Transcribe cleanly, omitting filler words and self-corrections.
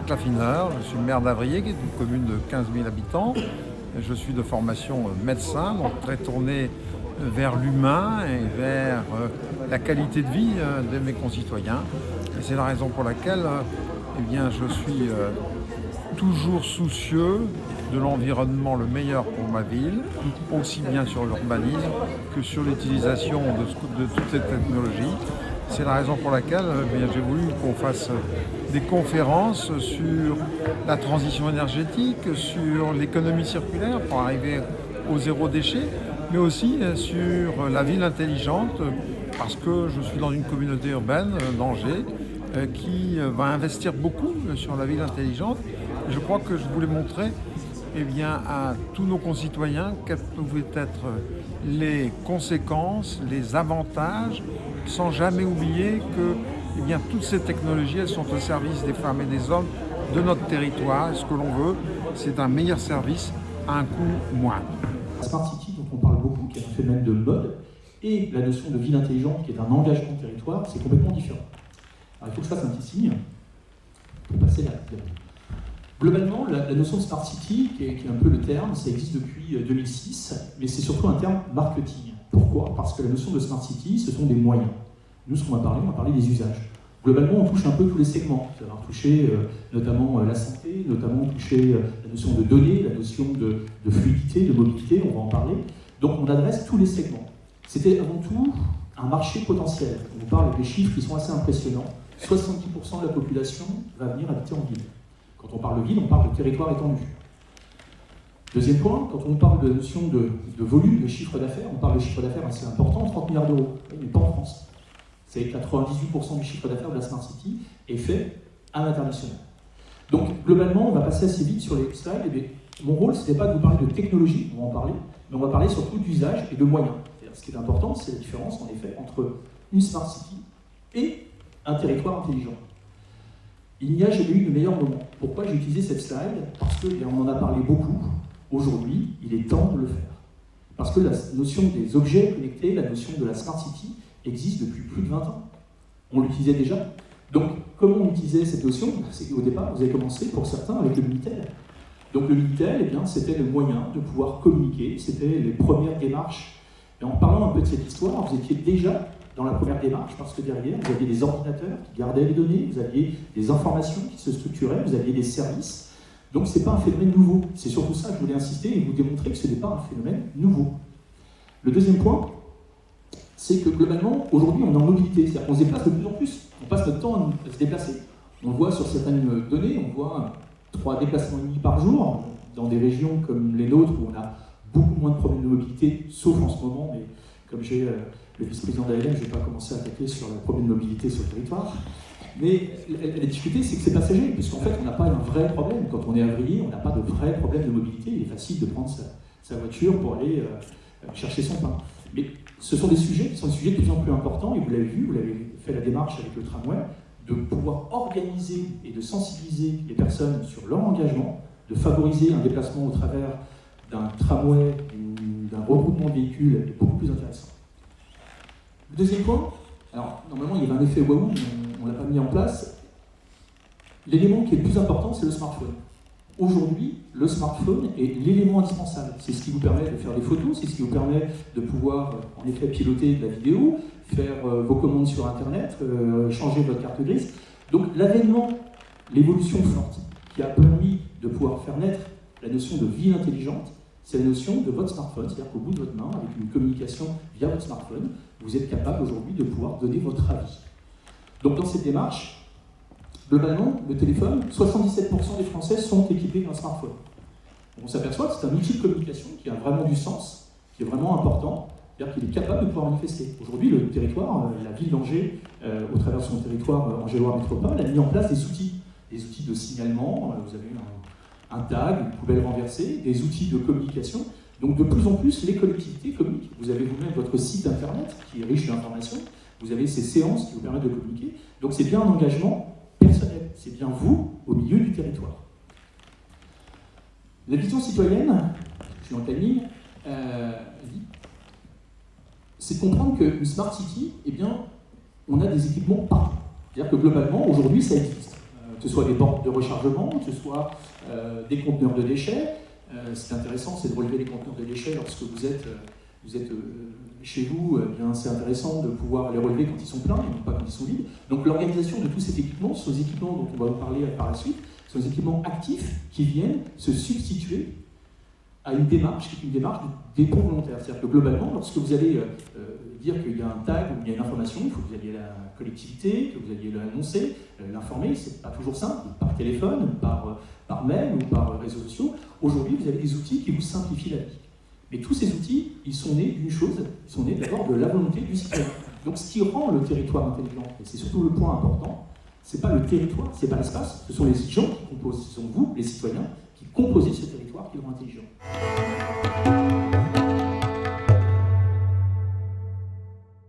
Marc Laffineur, je suis maire d'Avrier, qui est une commune de 15 000 habitants. Je suis de formation médecin, donc très tourné vers l'humain et vers la qualité de vie de mes concitoyens. Et c'est la raison pour laquelle je suis toujours soucieux de l'environnement le meilleur pour ma ville, aussi bien sur l'urbanisme que sur l'utilisation de toutes ces technologies. C'est la raison pour laquelle j'ai voulu qu'on fasse des conférences sur la transition énergétique, sur l'économie circulaire pour arriver au zéro déchet, mais aussi sur la ville intelligente, parce que je suis dans une communauté urbaine d'Angers qui va investir beaucoup sur la ville intelligente. Je crois que je voulais montrer à tous nos concitoyens quelles pouvaient être les conséquences, les avantages, sans jamais oublier que toutes ces technologies, elles sont au service des femmes et des hommes de notre territoire. Et ce que l'on veut, c'est un meilleur service à un coût moindre. La Smart City, dont on parle beaucoup, qui est un phénomène de mode, et la notion de ville intelligente, qui est un engagement de territoire, c'est complètement différent. Alors, il faut que je fasse un petit signe pour passer là. Globalement, la notion de Smart City, qui est un peu le terme, ça existe depuis 2006, mais c'est surtout un terme marketing. Pourquoi ? Parce que la notion de Smart City, ce sont des moyens. Nous, ce qu'on va parler des usages. Globalement, on touche un peu tous les segments. Ça va toucher notamment la santé, notamment toucher la notion de données, la notion de fluidité, de mobilité, on va en parler. Donc on adresse tous les segments. C'était avant tout un marché potentiel. On vous parle des chiffres qui sont assez impressionnants. 70% de la population va venir habiter en ville. Quand on parle de ville, on parle de territoire étendu. Deuxième point, quand on parle de la notion de volume, de chiffre d'affaires, on parle de chiffre d'affaires assez important, 30 milliards d'euros, mais pas en France. C'est 98% du chiffre d'affaires de la Smart City est fait à l'international. Donc, globalement, on va passer assez vite sur les slides. Mon rôle, ce n'est pas de vous parler de technologie, on va en parler, mais on va parler surtout d'usage et de moyens. Ce qui est important, c'est la différence, en effet, entre une Smart City et un territoire intelligent. Il n'y a jamais eu de meilleur moment. Pourquoi j'ai utilisé cette slide ? Parce qu'on en a parlé beaucoup. Aujourd'hui, il est temps de le faire. Parce que la notion des objets connectés, la notion de la Smart City, existe depuis plus de 20 ans. On l'utilisait déjà. Donc, comment on utilisait cette notion ? C'est qu'au départ, vous avez commencé, pour certains, avec le Minitel. Donc le Minitel, c'était le moyen de pouvoir communiquer, c'était les premières démarches. Et en parlant un peu de cette histoire, vous étiez déjà dans la première démarche, parce que derrière, vous aviez des ordinateurs qui gardaient les données, vous aviez des informations qui se structuraient, vous aviez des services. Donc ce n'est pas un phénomène nouveau. C'est surtout ça que je voulais insister et vous démontrer que ce n'est pas un phénomène nouveau. Le deuxième point, c'est que globalement, aujourd'hui, on est en mobilité. C'est-à-dire qu'on se déplace de plus en plus. On passe notre temps à se déplacer. On le voit sur certaines données, on voit 3 déplacements et demi par jour, dans des régions comme les nôtres, où on a beaucoup moins de problèmes de mobilité, sauf en ce moment, mais comme j'ai le vice-président d'ALM, je ne vais pas commencer à attaquer sur le problème de mobilité sur le territoire. Mais la difficulté, c'est que c'est passager, puisqu'en fait, on n'a pas un vrai problème. Quand on est avrier, on n'a pas de vrai problème de mobilité. Il est facile de prendre sa voiture pour aller chercher son pain. Mais ce sont des sujets qui sont des sujets de plus en plus importants, et vous l'avez vu, vous l'avez fait la démarche avec le tramway, de pouvoir organiser et de sensibiliser les personnes sur leur engagement, de favoriser un déplacement au travers d'un tramway, d'un regroupement de véhicules est beaucoup plus intéressant. Le deuxième point, alors normalement il y avait un effet waouh, mais on ne l'a pas mis en place. L'élément qui est le plus important, c'est le smartphone. Aujourd'hui, le smartphone est l'élément indispensable. C'est ce qui vous permet de faire des photos, c'est ce qui vous permet de pouvoir, en effet, piloter de la vidéo, faire vos commandes sur Internet, changer votre carte grise. Donc l'avènement, l'évolution forte qui a permis de pouvoir faire naître la notion de ville intelligente, c'est la notion de votre smartphone. C'est-à-dire qu'au bout de votre main, avec une communication via votre smartphone, vous êtes capable aujourd'hui de pouvoir donner votre avis. Donc dans cette démarche, globalement, le téléphone, 77% des Français sont équipés d'un smartphone. On s'aperçoit que c'est un outil de communication qui a vraiment du sens, qui est vraiment important, c'est-à-dire qu'il est capable de pouvoir manifester. Aujourd'hui, le territoire, la ville d'Angers, au travers de son territoire Angers-Loire Métropole, a mis en place des outils de signalement, vous avez un tag, une poubelle renversée, des outils de communication. Donc de plus en plus, les collectivités communiquent. Vous avez vous-même votre site internet qui est riche d'informations, vous avez ces séances qui vous permettent de communiquer. Donc c'est bien un engagement personnel, c'est bien vous au milieu du territoire. La vision citoyenne, je suis en timing, c'est de comprendre qu'une Smart City, eh bien, on a des équipements partout. C'est-à-dire que globalement, aujourd'hui, ça existe. que ce soit des bornes de rechargement, que ce soit des conteneurs de déchets. C'est intéressant, c'est de relever les conteneurs de déchets lorsque vous êtes chez vous. Bien, c'est intéressant de pouvoir les relever quand ils sont pleins et non pas quand ils sont vides. Donc l'organisation de tous ces équipements, ce sont des équipements dont on va vous parler par la suite, ce sont des équipements actifs qui viennent se substituer à une démarche qui est une démarche de dépôt volontaire. C'est-à-dire que globalement, lorsque vous allez dire qu'il y a un tag ou il y a une information, il faut que vous alliez à la collectivité, que vous alliez l'annoncer, l'informer. C'est pas toujours simple, par téléphone, par mail ou par réseaux sociaux. Aujourd'hui, vous avez des outils qui vous simplifient la vie. Mais tous ces outils, ils sont nés d'une chose, ils sont nés d'abord de la volonté du citoyen. Donc ce qui rend le territoire intelligent, et c'est surtout le point important, c'est pas le territoire, c'est pas l'espace, ce sont les gens qui composent, ce sont vous, les citoyens, qui composez ce territoire qui le rend intelligent.